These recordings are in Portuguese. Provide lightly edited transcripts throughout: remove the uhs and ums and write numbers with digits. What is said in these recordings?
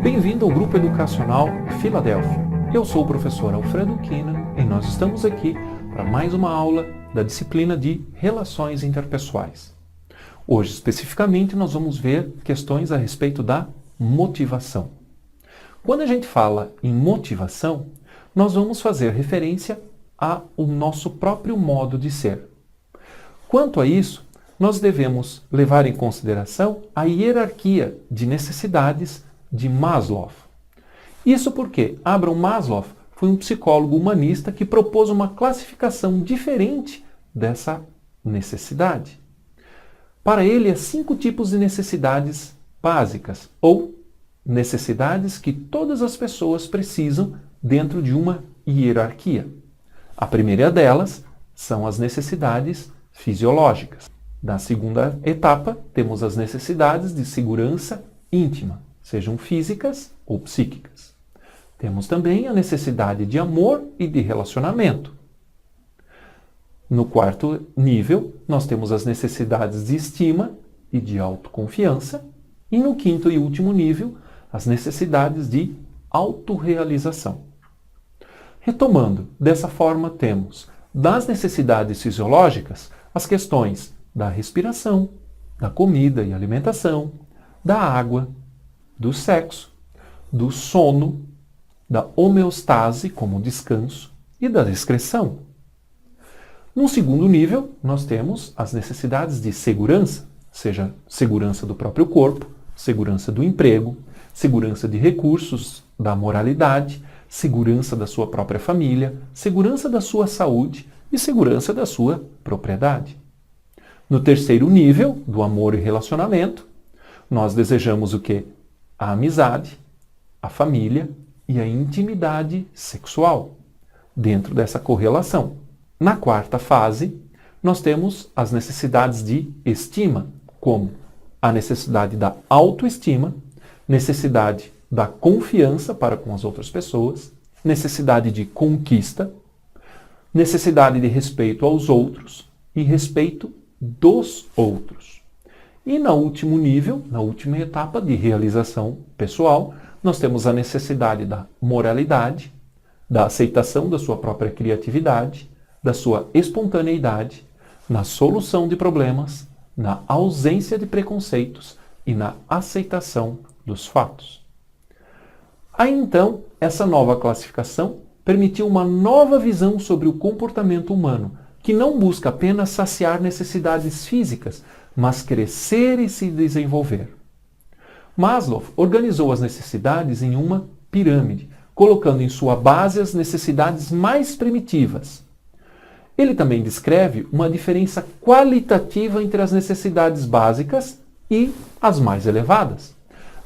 Bem-vindo ao Grupo Educacional Filadélfia. Eu sou o professor Alfredo Keenan e nós estamos aqui para mais uma aula da disciplina de Relações Interpessoais. Hoje, especificamente, nós vamos ver questões a respeito da motivação. Quando a gente fala em motivação, nós vamos fazer referência ao nosso próprio modo de ser. Quanto a isso, nós devemos levar em consideração a hierarquia de necessidades de Maslow. Isso porque Abraham Maslow foi um psicólogo humanista que propôs uma classificação diferente dessa necessidade. Para ele, há 5 tipos de necessidades básicas, ou necessidades que todas as pessoas precisam dentro de uma hierarquia. A primeira delas são as necessidades fisiológicas. Na segunda etapa, temos as necessidades de segurança íntima, sejam físicas ou psíquicas. Temos também a necessidade de amor e de relacionamento. No quarto nível, nós temos as necessidades de estima e de autoconfiança. E no quinto e último nível, as necessidades de autorrealização. Retomando, dessa forma temos das necessidades fisiológicas as questões da respiração, da comida e alimentação, da água, do sexo, do sono, da homeostase, como descanso, e da excreção. No segundo nível, nós temos as necessidades de segurança, seja segurança do próprio corpo, segurança do emprego, segurança de recursos, da moralidade, segurança da sua própria família, segurança da sua saúde e segurança da sua propriedade. No terceiro nível, do amor e relacionamento, nós desejamos o quê? A amizade, a família e a intimidade sexual dentro dessa correlação. Na quarta fase, nós temos as necessidades de estima, como a necessidade da autoestima, necessidade da confiança para com as outras pessoas, necessidade de conquista, necessidade de respeito aos outros e respeito dos outros. E no último nível, na última etapa de realização pessoal, nós temos a necessidade da moralidade, da aceitação da sua própria criatividade, da sua espontaneidade, na solução de problemas, na ausência de preconceitos e na aceitação dos fatos. Aí então, essa nova classificação permitiu uma nova visão sobre o comportamento humano, que não busca apenas saciar necessidades físicas, mas crescer e se desenvolver. Maslow organizou as necessidades em uma pirâmide, colocando em sua base as necessidades mais primitivas. Ele também descreve uma diferença qualitativa entre as necessidades básicas e as mais elevadas.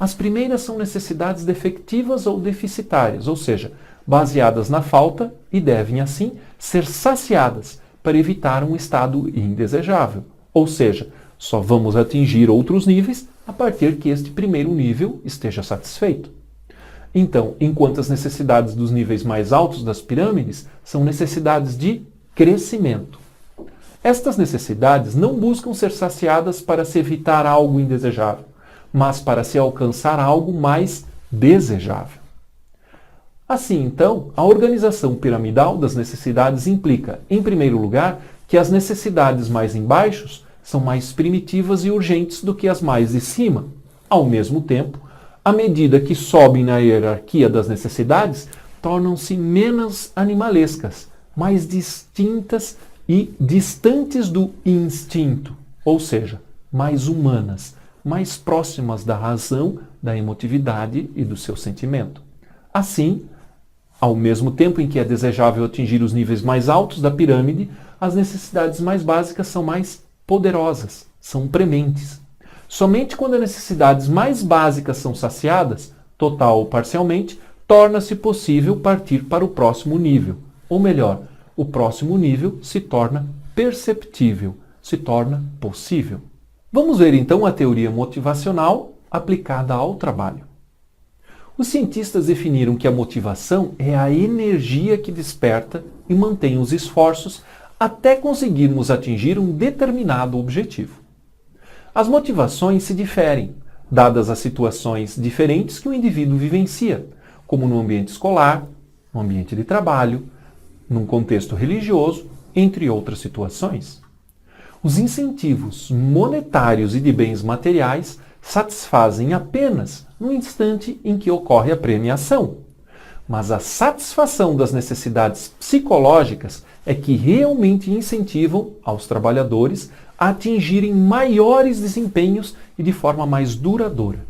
As primeiras são necessidades defectivas ou deficitárias, ou seja, baseadas na falta e devem, assim, ser saciadas para evitar um estado indesejável. Ou seja, só vamos atingir outros níveis a partir que este primeiro nível esteja satisfeito. Então, enquanto as necessidades dos níveis mais altos das pirâmides são necessidades de crescimento. Estas necessidades não buscam ser saciadas para se evitar algo indesejável, mas para se alcançar algo mais desejável. Assim, então, a organização piramidal das necessidades implica, em primeiro lugar, que as necessidades mais embaixo são mais primitivas e urgentes do que as mais de cima. Ao mesmo tempo, à medida que sobem na hierarquia das necessidades, tornam-se menos animalescas, mais distintas e distantes do instinto, ou seja, mais humanas, mais próximas da razão, da emotividade e do seu sentimento. Assim, ao mesmo tempo em que é desejável atingir os níveis mais altos da pirâmide, as necessidades mais básicas são mais poderosas, são prementes. Somente quando as necessidades mais básicas são saciadas, total ou parcialmente, torna-se possível partir para o próximo nível. Ou melhor, o próximo nível se torna perceptível, se torna possível. Vamos ver então a teoria motivacional aplicada ao trabalho. Os cientistas definiram que a motivação é a energia que desperta e mantém os esforços até conseguirmos atingir um determinado objetivo. As motivações se diferem, dadas as situações diferentes que o indivíduo vivencia, como no ambiente escolar, no ambiente de trabalho, num contexto religioso, entre outras situações. Os incentivos monetários e de bens materiais satisfazem apenas no instante em que ocorre a premiação. Mas a satisfação das necessidades psicológicas é que realmente incentivam aos trabalhadores a atingirem maiores desempenhos e de forma mais duradoura.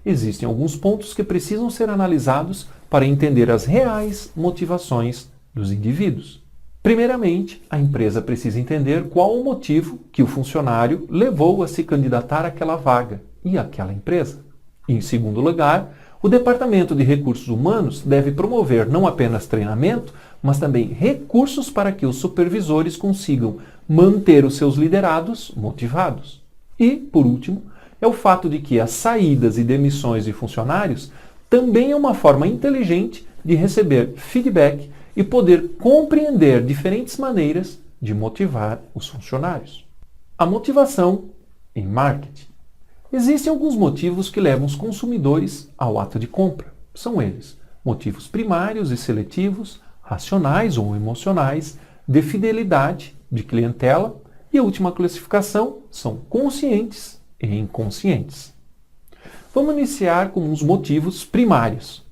Existem alguns pontos que precisam ser analisados para entender as reais motivações dos indivíduos. Primeiramente, a empresa precisa entender qual o motivo que o funcionário levou a se candidatar àquela vaga e àquela empresa. Em segundo lugar, o Departamento de Recursos Humanos deve promover não apenas treinamento, mas também recursos para que os supervisores consigam manter os seus liderados motivados. E, por último, é o fato de que as saídas e demissões de funcionários também é uma forma inteligente de receber feedback e poder compreender diferentes maneiras de motivar os funcionários. A motivação em marketing. Existem alguns motivos que levam os consumidores ao ato de compra. São eles: motivos primários e seletivos, racionais ou emocionais, de fidelidade, de clientela, e a última classificação são conscientes e inconscientes. Vamos iniciar com os motivos primários,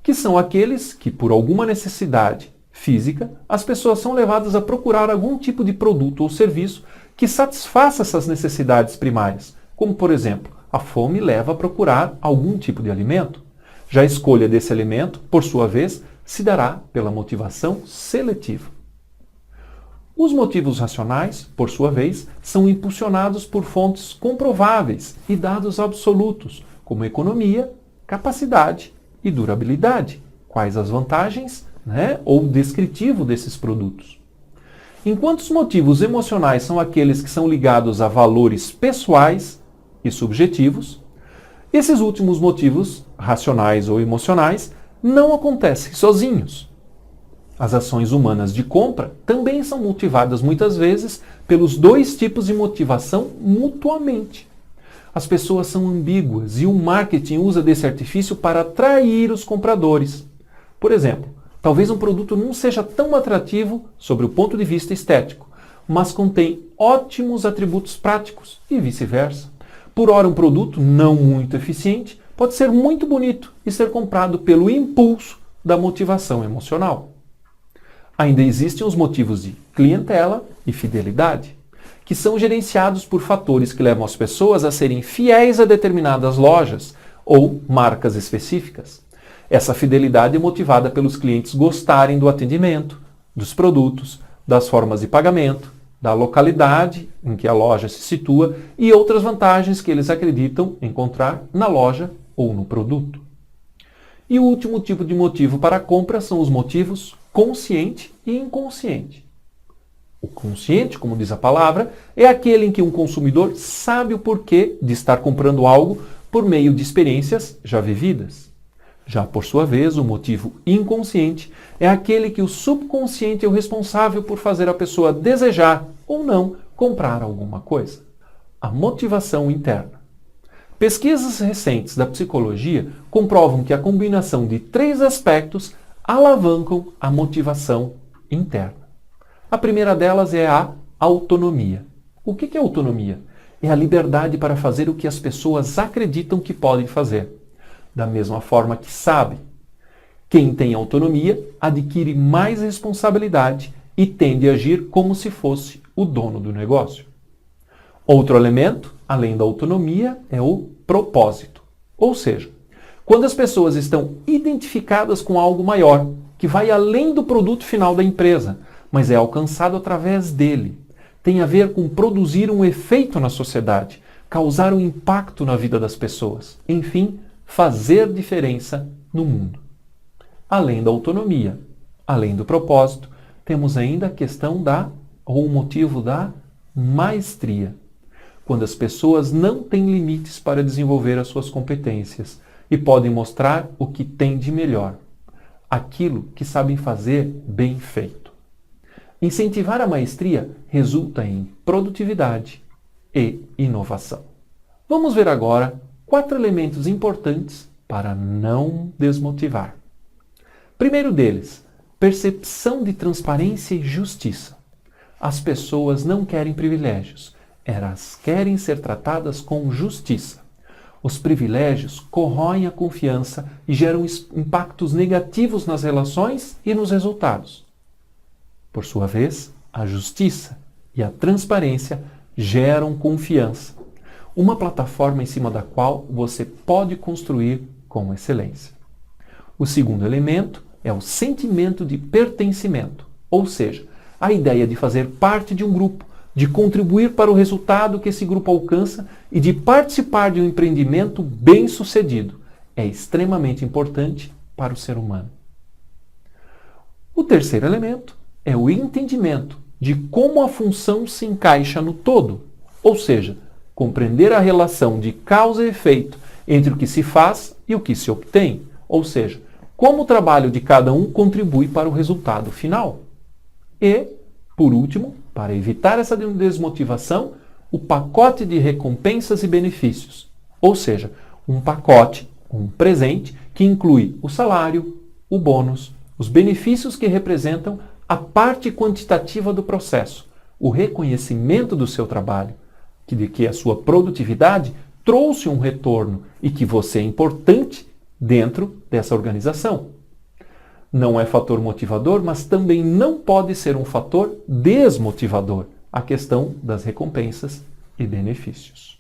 que são aqueles que, por alguma necessidade física, as pessoas são levadas a procurar algum tipo de produto ou serviço que satisfaça essas necessidades primárias, como, por exemplo, a fome leva a procurar algum tipo de alimento. Já a escolha desse alimento, por sua vez, se dará pela motivação seletiva. Os motivos racionais, por sua vez, são impulsionados por fontes comprováveis e dados absolutos, como economia, capacidade e durabilidade, quais as vantagens, ou descritivo desses produtos. Enquanto os motivos emocionais são aqueles que são ligados a valores pessoais e subjetivos, esses últimos motivos, racionais ou emocionais, não acontecem sozinhos. As ações humanas de compra também são motivadas muitas vezes pelos dois tipos de motivação mutuamente. As pessoas são ambíguas e o marketing usa desse artifício para atrair os compradores. Por exemplo, talvez um produto não seja tão atrativo sobre o ponto de vista estético, mas contém ótimos atributos práticos e vice-versa. Por ora, um produto não muito eficiente pode ser muito bonito e ser comprado pelo impulso da motivação emocional. Ainda existem os motivos de clientela e fidelidade, que são gerenciados por fatores que levam as pessoas a serem fiéis a determinadas lojas ou marcas específicas. Essa fidelidade é motivada pelos clientes gostarem do atendimento, dos produtos, das formas de pagamento, da localidade em que a loja se situa e outras vantagens que eles acreditam encontrar na loja ou no produto. E o último tipo de motivo para a compra são os motivos consciente e inconsciente. O consciente, como diz a palavra, é aquele em que um consumidor sabe o porquê de estar comprando algo por meio de experiências já vividas. Já por sua vez, o motivo inconsciente é aquele que o subconsciente é o responsável por fazer a pessoa desejar ou não comprar alguma coisa. A motivação interna. Pesquisas recentes da psicologia comprovam que a combinação de 3 aspectos alavancam a motivação interna. A primeira delas é a autonomia. O que é autonomia? É a liberdade para fazer o que as pessoas acreditam que podem fazer, da mesma forma que sabem. Quem tem autonomia adquire mais responsabilidade e tende a agir como se fosse o dono do negócio. Outro elemento, além da autonomia, é o propósito. Ou seja, quando as pessoas estão identificadas com algo maior, que vai além do produto final da empresa, mas é alcançado através dele, tem a ver com produzir um efeito na sociedade, causar um impacto na vida das pessoas, enfim, fazer diferença no mundo. Além da autonomia, além do propósito, temos ainda a questão ou o motivo da maestria. Quando as pessoas não têm limites para desenvolver as suas competências e podem mostrar o que têm de melhor, aquilo que sabem fazer bem feito. Incentivar a maestria resulta em produtividade e inovação. Vamos ver agora 4 elementos importantes para não desmotivar. Primeiro deles, percepção de transparência e justiça. As pessoas não querem privilégios, elas querem ser tratadas com justiça. Os privilégios corroem a confiança e geram impactos negativos nas relações e nos resultados. Por sua vez, a justiça e a transparência geram confiança, uma plataforma em cima da qual você pode construir com excelência. O segundo elemento é o sentimento de pertencimento, ou seja, a ideia de fazer parte de um grupo, de contribuir para o resultado que esse grupo alcança e de participar de um empreendimento bem-sucedido é extremamente importante para o ser humano. O terceiro elemento é o entendimento de como a função se encaixa no todo, ou seja, compreender a relação de causa e efeito entre o que se faz e o que se obtém, ou seja, como o trabalho de cada um contribui para o resultado final. E, por último, para evitar essa desmotivação, o pacote de recompensas e benefícios, ou seja, um pacote, um presente que inclui o salário, o bônus, os benefícios que representam a parte quantitativa do processo, o reconhecimento do seu trabalho, de que a sua produtividade trouxe um retorno e que você é importante dentro dessa organização. Não é fator motivador, mas também não pode ser um fator desmotivador, a questão das recompensas e benefícios.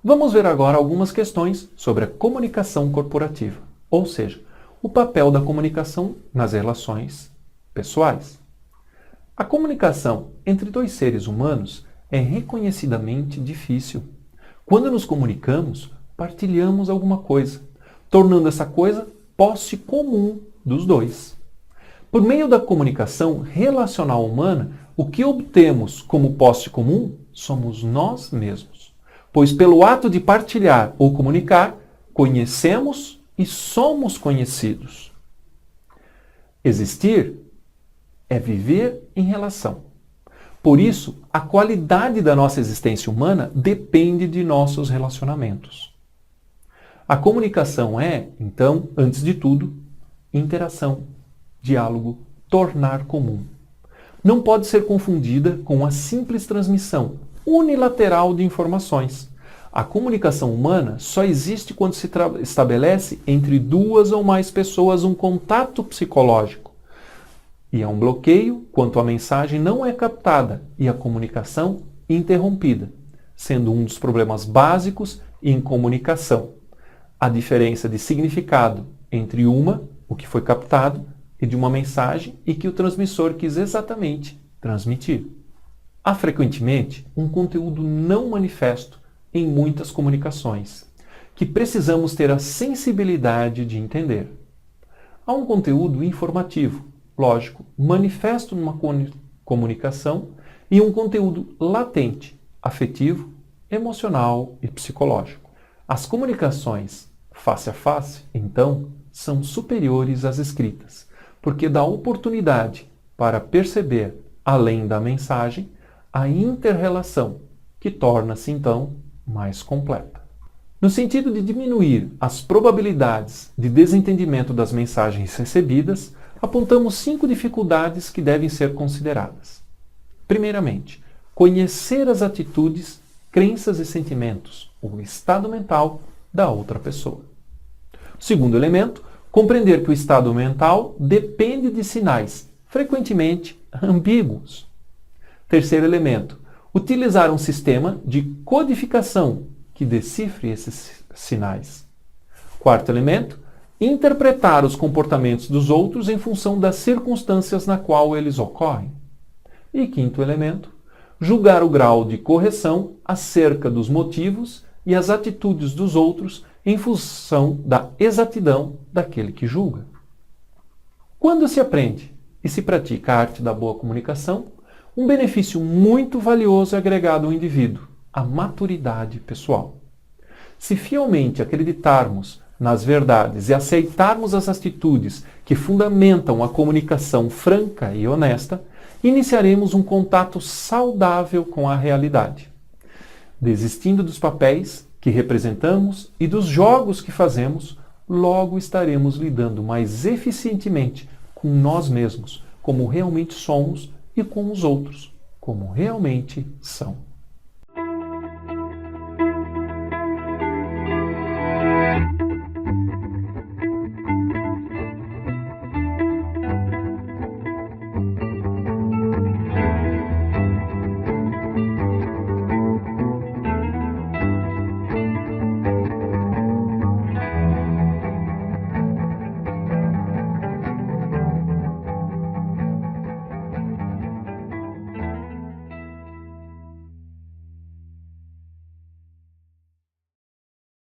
Vamos ver agora algumas questões sobre a comunicação corporativa, ou seja, o papel da comunicação nas relações pessoais. A comunicação entre dois seres humanos é reconhecidamente difícil. Quando nos comunicamos, partilhamos alguma coisa, tornando essa coisa posse comum dos dois. Por meio da comunicação relacional humana, o que obtemos como posse comum somos nós mesmos, pois pelo ato de partilhar ou comunicar, conhecemos e somos conhecidos. Existir é viver em relação. Por isso, a qualidade da nossa existência humana depende de nossos relacionamentos. A comunicação é, então, antes de tudo, interação, diálogo, tornar comum. Não pode ser confundida com a simples transmissão unilateral de informações. A comunicação humana só existe quando se estabelece entre duas ou mais pessoas um contato psicológico. E há um bloqueio quanto a mensagem não é captada e a comunicação interrompida, sendo um dos problemas básicos em comunicação. A diferença de significado entre o que foi captado, e de uma mensagem e que o transmissor quis exatamente transmitir. Há frequentemente um conteúdo não manifesto em muitas comunicações, que precisamos ter a sensibilidade de entender. Há um conteúdo informativo, lógico, manifesto numa comunicação e um conteúdo latente, afetivo, emocional e psicológico. As comunicações face a face, então, são superiores às escritas, porque dá oportunidade para perceber, além da mensagem, a inter-relação, que torna-se, então, mais completa. No sentido de diminuir as probabilidades de desentendimento das mensagens recebidas, apontamos 5 dificuldades que devem ser consideradas. Primeiramente, conhecer as atitudes, crenças e sentimentos, o estado mental da outra pessoa. Segundo elemento, compreender que o estado mental depende de sinais, frequentemente ambíguos. Terceiro elemento, utilizar um sistema de codificação que decifre esses sinais. Quarto elemento, interpretar os comportamentos dos outros em função das circunstâncias na qual eles ocorrem. E quinto elemento, julgar o grau de correção acerca dos motivos e as atitudes dos outros em função da exatidão daquele que julga. Quando se aprende e se pratica a arte da boa comunicação, um benefício muito valioso é agregado ao indivíduo, a maturidade pessoal. Se fielmente acreditarmos nas verdades e aceitarmos as atitudes que fundamentam a comunicação franca e honesta, iniciaremos um contato saudável com a realidade, desistindo dos papéis que representamos e dos jogos que fazemos, logo estaremos lidando mais eficientemente com nós mesmos, como realmente somos, e com os outros, como realmente são.